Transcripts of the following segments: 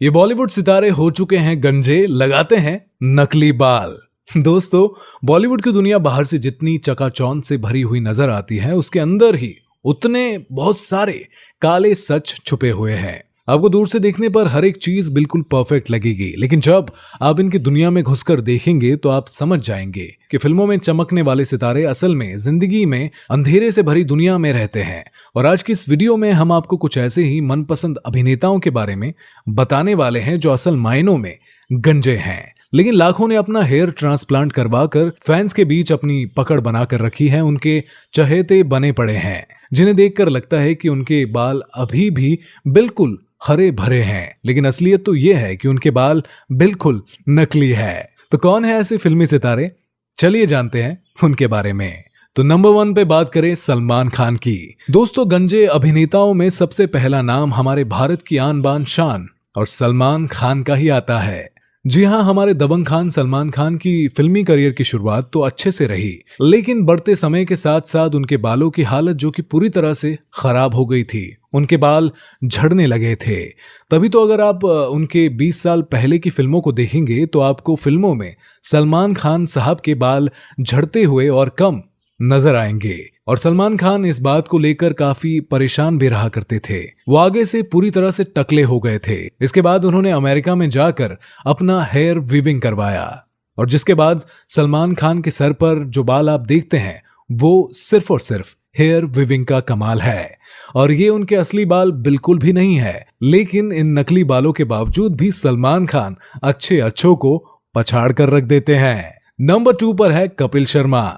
ये बॉलीवुड सितारे हो चुके हैं गंजे, लगाते हैं नकली बाल। दोस्तों, बॉलीवुड की दुनिया बाहर से जितनी चकाचौंध से भरी हुई नजर आती है, उसके अंदर ही उतने बहुत सारे काले सच छुपे हुए हैं। आपको दूर से देखने पर हर एक चीज बिल्कुल परफेक्ट लगेगी, लेकिन जब आप इनकी दुनिया में घुसकर देखेंगे तो आप समझ जाएंगे कि फिल्मों में चमकने वाले सितारे असल में जिंदगी में अंधेरे से भरी दुनिया में रहते हैं। और आज की इस वीडियो में हम आपको कुछ ऐसे ही मनपसंद अभिनेताओं के बारे में बताने वाले हैं जो असल मायनों में गंजे हैं, लेकिन लाखों ने अपना हेयर ट्रांसप्लांट करवाकर फैंस के बीच अपनी पकड़ बनाकर रखी है। उनके चहेते बने पड़े हैं, जिन्हें देखकर लगता है कि उनके बाल अभी भी बिल्कुल हरे भरे हैं, लेकिन असलियत तो यह है कि उनके बाल बिल्कुल नकली है। तो कौन है ऐसे फिल्मी सितारे? चलिए जानते हैं उनके बारे में। तो नंबर 1 पे बात करें सलमान खान की। दोस्तों, गंजे अभिनेताओं में सबसे पहला नाम हमारे भारत की आन बान शान और सलमान खान का ही आता है। जी हाँ, हमारे दबंग खान सलमान खान की फिल्मी करियर की शुरुआत तो अच्छे से रही, लेकिन बढ़ते समय के साथ साथ उनके बालों की हालत जो कि पूरी तरह से खराब हो गई थी। उनके बाल झड़ने लगे थे। तभी तो अगर आप उनके 20 साल पहले की फिल्मों को देखेंगे तो आपको फिल्मों में सलमान खान साहब के बाल झड़ते हुए और कम नजर आएंगे। और सलमान खान इस बात को लेकर काफी परेशान भी रहा करते थे। वो आगे से पूरी तरह से टकले हो गए थे। इसके बाद उन्होंने अमेरिका में जाकर अपना हेयर वीविंग करवाया, और जिसके बाद सलमान खान के सर पर जो बाल आप देखते हैं वो सिर्फ और सिर्फ हेयर वीविंग का कमाल है। और ये उनके असली बाल बिल्कुल भी नहीं है, लेकिन इन नकली बालों के बावजूद भी सलमान खान अच्छों को पछाड़ कर रख देते हैं। नंबर 2 पर है कपिल शर्मा।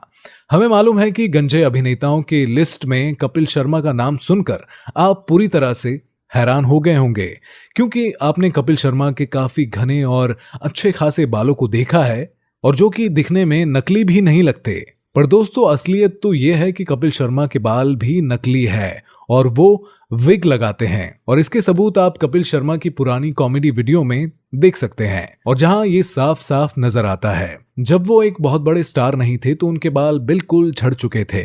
हमें मालूम है कि गंजे अभिनेताओं के लिस्ट में कपिल शर्मा का नाम सुनकर आप पूरी तरह से हैरान हो गए होंगे, क्योंकि आपने कपिल शर्मा के काफी घने और अच्छे खासे बालों को देखा है, और जो कि दिखने में नकली भी नहीं लगते। पर दोस्तों, असलियत तो यह है कि कपिल शर्मा के बाल भी नकली है और वो विग लगाते हैं। और इसके सबूत आप कपिल शर्मा की पुरानी कॉमेडी वीडियो में देख सकते हैं, और जहां ये साफ साफ नजर आता है। जब वो एक बहुत बड़े स्टार नहीं थे तो उनके बाल बिल्कुल झड़ चुके थे,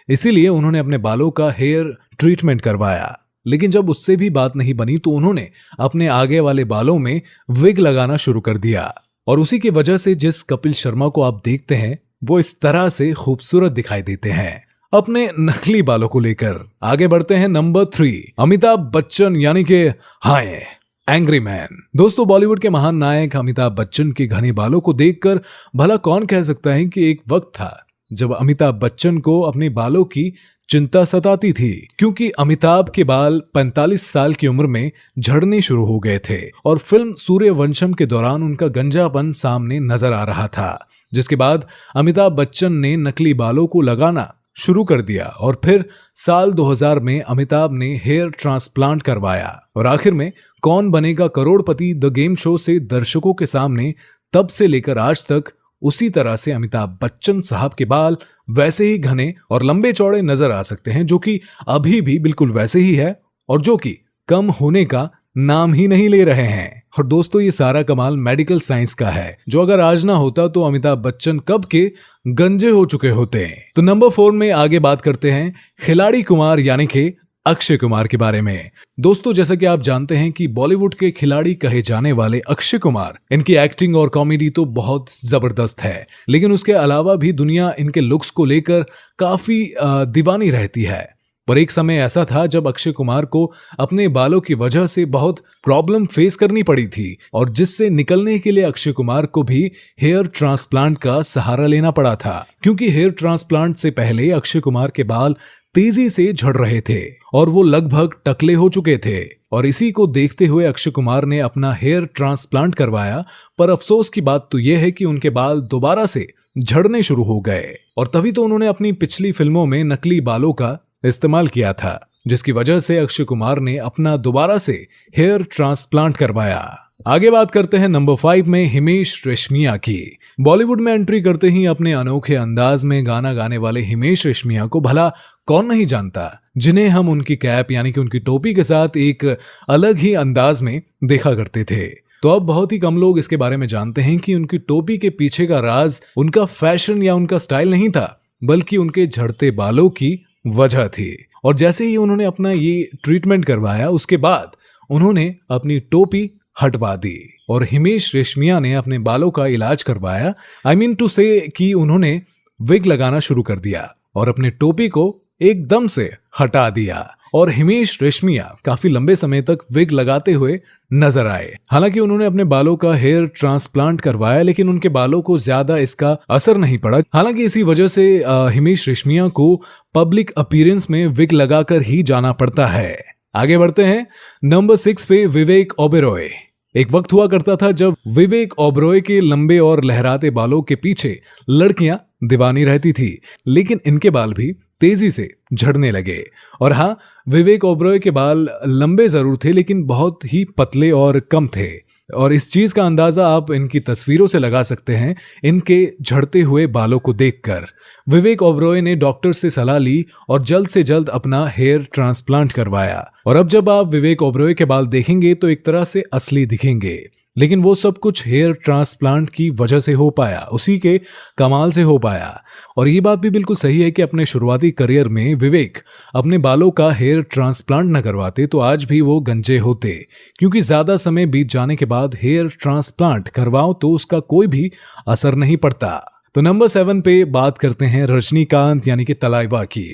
इसीलिए उन्होंने अपने बालों का हेयर ट्रीटमेंट करवाया। लेकिन जब उससे भी बात नहीं बनी तो उन्होंने अपने आगे वाले बालों में विग लगाना शुरू कर दिया, और उसी की वजह से जिस कपिल शर्मा को आप देखते हैं वो इस तरह से खूबसूरत दिखाई देते हैं अपने नकली बालों को लेकर। आगे बढ़ते हैं नंबर 3, अमिताभ बच्चन, यानी कि हाय एंग्री मैन। दोस्तों, बॉलीवुड के महान नायक अमिताभ बच्चन के घने बालों को देखकर भला कौन कह सकता है कि एक वक्त था जब अमिताभ बच्चन को अपने बालों की चिंता सताती थी, क्योंकि अमिताभ के बाल 45 साल की उम्र में झड़ने शुरू हो गए थे, और फिल्म सूर्यवंशम के दौरान उनका गंजापन सामने नजर आ रहा था। जिसके बाद अमिताभ बच्चन ने नकली बालों को लगाना शुरू कर दिया, और फिर साल 2000 में अमिताभ ने हेयर ट्रांसप्लांट करवाया, और आखिर में कौन बनेगा करोड़पति द गेम शो से दर्शकों के सामने तब से लेकर आज तक उसी तरह से अमिताभ बच्चन साहब के बाल वैसे ही घने और लंबे चौड़े नजर आ सकते हैं, जो कि अभी भी बिल्कुल वैसे ही है, और जो कि कम होने का नाम ही नहीं ले रहे हैं। और दोस्तों, ये सारा कमाल मेडिकल साइंस का है, जो अगर आज ना होता तो अमिताभ बच्चन कब के गंजे हो चुके होते। तो नंबर 4 में आगे बात करते हैं खिलाड़ी कुमार, यानी कि अक्षय कुमार के बारे में। दोस्तों, जैसा कि आप जानते हैं कि बॉलीवुड के खिलाड़ी कहे जाने वाले अक्षय कुमार, इनकी एक्टिंग और कॉमेडी तो बहुत जबरदस्त है, लेकिन उसके अलावा भी दुनिया इनके लुक्स को लेकर काफी दीवानी रहती है। पर एक समय ऐसा था जब अक्षय कुमार को अपने बालों की वजह से बहुत प्रॉब्लम फेस करनी पड़ी थी, और जिससे निकलने के लिए अक्षय कुमार को भी हेयर ट्रांसप्लांट का सहारा लेना पड़ा था, क्योंकि हेयर ट्रांसप्लांट से पहले अक्षय कुमार के बाल तेजी से झड़ रहे थे और वो लगभग टकले हो चुके थे। और इसी को देखते हुए अक्षय कुमार ने अपना हेयर ट्रांसप्लांट करवाया, पर अफसोस की बात तो यह है कि उनके बाल दोबारा से झड़ने शुरू हो गए, और तभी तो उन्होंने अपनी पिछली फिल्मों में नकली बालों का इस्तेमाल किया था, जिसकी वजह से अक्षय कुमार ने अपना दोबारा से हेयर ट्रांसप्लांट करवाया। आगे बात करते हैं नंबर 5 में हिमेश रेशमिया की। बॉलीवुड में एंट्री करते ही अपने अनोखे अंदाज में गाना गाने वाले हिमेश रेशमिया को भला कौन नहीं जानता, जिन्हें हम उनकी कैप यानी कि उनकी टोपी के साथ एक अलग ही अंदाज में देखा करते थे। तो अब बहुत ही कम लोग इसके बारे में जानते हैं कि उनकी टोपी के पीछे का राज उनका फैशन या उनका स्टाइल नहीं था, बल्कि उनके झड़ते बालों की वजह थी। और जैसे ही उन्होंने अपना ये ट्रीटमेंट करवाया, उसके बाद उन्होंने अपनी टोपी हटवा दी और हिमेश रेशमिया ने अपने बालों का इलाज करवाया। आई मीन टू से कि उन्होंने विग लगाना शुरू कर दिया और अपने टोपी को एकदम से हटा दिया और हिमेश रेशमिया काफी लंबे समय तक विग लगाते हुए नजर आए। हालांकि उन्होंने अपने बालों का हेयर ट्रांसप्लांट करवाया, लेकिन उनके बालों को ज्यादा इसका असर नहीं पड़ा। हालांकि इसी वजह से हिमेश रेशमिया को पब्लिक अपीयरेंस में विग लगाकर ही जाना पड़ता है। आगे बढ़ते हैं नंबर 6 पे विवेक ओबेरॉय। एक वक्त हुआ करता था जब विवेक ओबेरॉय के लंबे और लहराते बालों के पीछे लड़कियां दीवानी रहती थी, लेकिन इनके बाल भी तेजी से झड़ने लगे। और हाँ, विवेक ओबेरॉय के बाल लंबे जरूर थे, लेकिन बहुत ही पतले और कम थे। और इस चीज का अंदाजा आप इनकी तस्वीरों से लगा सकते हैं, इनके झड़ते हुए बालों को देखकर। विवेक ओबेरॉय ने डॉक्टर से सलाह ली और जल्द से जल्द अपना हेयर ट्रांसप्लांट करवाया। और अब जब आप विवेक ओबेरॉय के बाल देखेंगे तो एक तरह से असली दिखेंगे, लेकिन वो सब कुछ हेयर ट्रांसप्लांट की वजह से हो पाया, उसी के कमाल से हो पाया। और ये बात भी बिल्कुल सही है कि अपने शुरुआती करियर में विवेक अपने बालों का हेयर ट्रांसप्लांट न करवाते तो आज भी वो गंजे होते, क्योंकि ज्यादा समय बीत जाने के बाद हेयर ट्रांसप्लांट करवाओ तो उसका कोई भी असर नहीं पड़ता। तो नंबर 7 पे बात करते हैं रजनीकांत यानी कि तलाइबा की।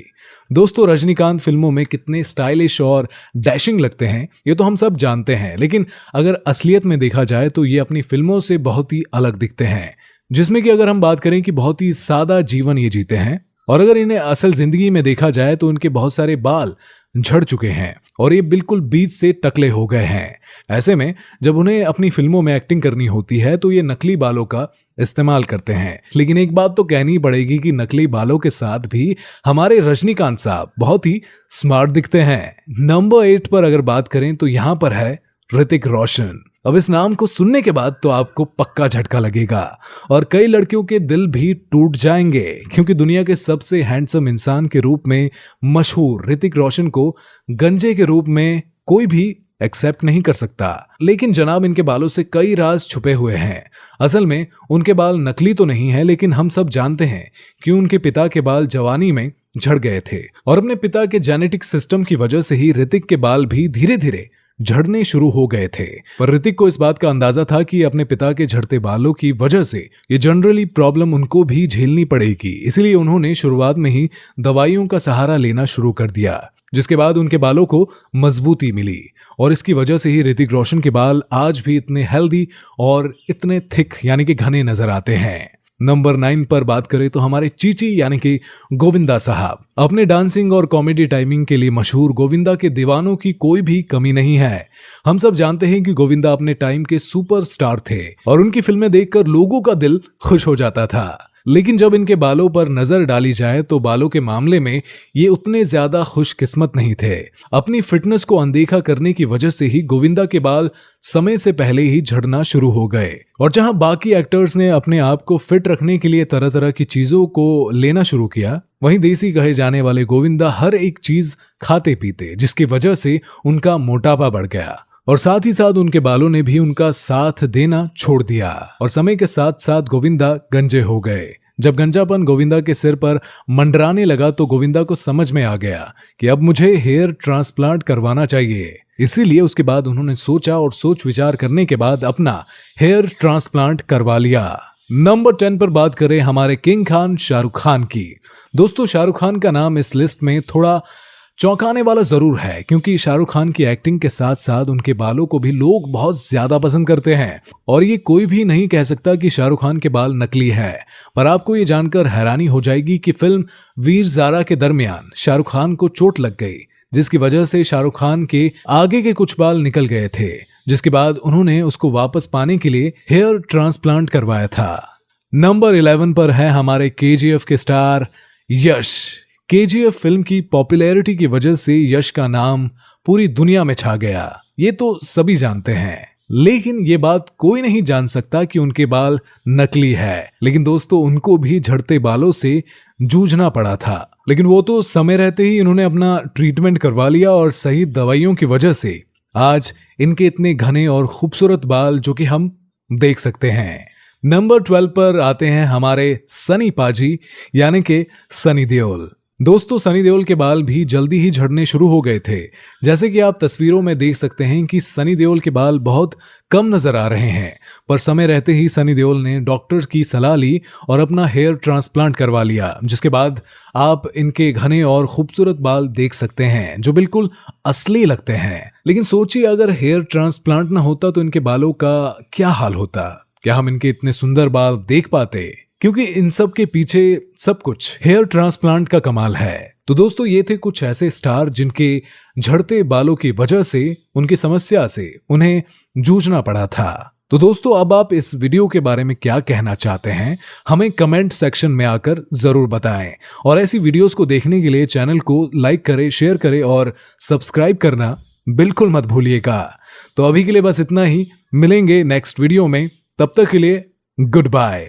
दोस्तों, रजनीकांत फिल्मों में कितने स्टाइलिश और डैशिंग लगते हैं ये तो हम सब जानते हैं, लेकिन अगर असलियत में देखा जाए तो ये अपनी फिल्मों से बहुत ही अलग दिखते हैं, जिसमें कि अगर हम बात करें कि बहुत ही सादा जीवन ये जीते हैं। और अगर इन्हें असल जिंदगी में देखा जाए तो उनके बहुत सारे बाल झड़ चुके हैं और ये बिल्कुल बीच से टकले हो गए हैं। ऐसे में जब उन्हें अपनी फिल्मों में एक्टिंग करनी होती है तो ये नकली बालों का इस्तेमाल करते हैं। लेकिन एक बात तो कहनी पड़ेगी कि नकली बालों के साथ भी हमारे रजनीकांत साहब बहुत ही स्मार्ट दिखते हैं। नंबर 8 पर अगर बात करें तो यहां पर है ऋतिक रोशन। अब इस नाम को सुनने के बाद तो आपको पक्का झटका लगेगा और कई लड़कियों के दिल भी टूट जाएंगे, क्योंकि दुनिया के सबसे हैंडसम इंसान के रूप में मशहूर ऋतिक रोशन को गंजे के रूप में कोई भी एक्सेप्ट नहीं कर सकता। लेकिन जनाब, इनके बालों से कई राज छुपे हुए हैं। असल में उनके बाल नकली तो नहीं है, लेकिन हम सब जानते हैं कि उनके पिता के बाल जवानी में झड़ गए थे और अपने पिता के जेनेटिक सिस्टम की वजह से ही ऋतिक के बाल भी धीरे धीरे झड़ने शुरू हो गए थे। पर ऋतिक को इस बात का अंदाजा था कि अपने पिता के झड़ते बालों की वजह से ये जनरली प्रॉब्लम उनको भी झेलनी पड़ेगी, इसलिए उन्होंने शुरुआत में ही दवाइयों का सहारा लेना शुरू कर दिया, जिसके बाद उनके बालों को मजबूती मिली और इसकी वजह से ही ऋतिक रोशन के बाल आज भी इतने हेल्दी और इतने थिक यानी कि घने नजर आते हैं। नंबर 9 पर बात करें तो हमारे चीची यानी कि गोविंदा साहब। अपने डांसिंग और कॉमेडी टाइमिंग के लिए मशहूर गोविंदा के दीवानों की कोई भी कमी नहीं है। हम सब जानते हैं कि गोविंदा अपने टाइम के सुपरस्टार थे और उनकी फिल्में देखकर लोगों का दिल खुश हो जाता था। लेकिन जब इनके बालों पर नजर डाली जाए तो बालों के मामले में ये उतने ज्यादा खुशकिस्मत नहीं थे। अपनी फिटनेस को अनदेखा करने की वजह से ही गोविंदा के बाल समय से पहले ही झड़ना शुरू हो गए और जहां बाकी एक्टर्स ने अपने आप को फिट रखने के लिए तरह तरह की चीजों को लेना शुरू किया, वहीं देसी कहे जाने वाले गोविंदा हर एक चीज खाते पीते, जिसकी वजह से उनका मोटापा बढ़ गया और साथ ही साथ उनके बालों ने भी उनका साथ देना छोड़ दिया और समय के साथ साथ गोविंदा गंजे हो गए। जब गंजापन गोविंदा के सिर पर मंडराने लगा तो गोविंदा को समझ में आ गया कि अब मुझे हेयर ट्रांसप्लांट करवाना चाहिए। इसीलिए उसके बाद उन्होंने सोचा और सोच विचार करने के बाद अपना हेयर ट्रांसप्लांट करवा लिया। नंबर 10 पर बात करें हमारे किंग खान शाहरुख खान की। दोस्तों, शाहरुख खान का नाम इस लिस्ट में थोड़ा चौंकाने वाला जरूर है, क्योंकि शाहरुख खान की एक्टिंग के साथ साथ उनके बालों को भी लोग बहुत ज्यादा पसंद करते हैं और ये कोई भी नहीं कह सकता कि शाहरुख खान के बाल नकली है। पर आपको ये जानकर हैरानी हो जाएगी कि फिल्म वीर ज़ारा के दरमियान शाहरुख खान को चोट लग गई, जिसकी वजह से शाहरुख खान के आगे के कुछ बाल निकल गए थे, जिसके बाद उन्होंने उसको वापस पाने के लिए हेयर ट्रांसप्लांट करवाया था। नंबर 11 पर है हमारे केजीएफ के स्टार यश। केजीएफ फिल्म की पॉपुलैरिटी की वजह से यश का नाम पूरी दुनिया में छा गया, ये तो सभी जानते हैं। लेकिन ये बात कोई नहीं जान सकता कि उनके बाल नकली है। लेकिन दोस्तों, उनको भी झड़ते बालों से जूझना पड़ा था, लेकिन वो तो समय रहते ही इन्होंने अपना ट्रीटमेंट करवा लिया और सही दवाइयों की वजह से आज इनके इतने घने और खूबसूरत बाल जो कि हम देख सकते हैं। नंबर 12 पर आते हैं हमारे सनी पाजी यानी कि सनी देओल। दोस्तों सनी देओल के बाल भी जल्दी ही झड़ने शुरू हो गए थे। जैसे कि आप तस्वीरों में देख सकते हैं कि सनी देओल के बाल बहुत कम नजर आ रहे हैं, पर समय रहते ही सनी देओल ने डॉक्टर की सलाह ली और अपना हेयर ट्रांसप्लांट करवा लिया, जिसके बाद आप इनके घने और खूबसूरत बाल देख सकते हैं जो बिल्कुल असली लगते हैं। लेकिन सोचिए अगर हेयर ट्रांसप्लांट ना होता तो इनके बालों का क्या हाल होता? क्या हम इनके इतने सुंदर बाल देख पाते? क्योंकि इन सब के पीछे सब कुछ हेयर ट्रांसप्लांट का कमाल है। तो दोस्तों ये थे कुछ ऐसे स्टार जिनके झड़ते बालों की वजह से, उनकी समस्या से उन्हें जूझना पड़ा था। तो दोस्तों अब आप इस वीडियो के बारे में क्या कहना चाहते हैं हमें कमेंट सेक्शन में आकर जरूर बताएं। और ऐसी वीडियोस को देखने के लिए चैनल को लाइक करें, शेयर करें और सब्सक्राइब करना बिल्कुल मत भूलिएगा। तो अभी के लिए बस इतना ही, मिलेंगे नेक्स्ट वीडियो में, तब तक के लिए गुड बाय।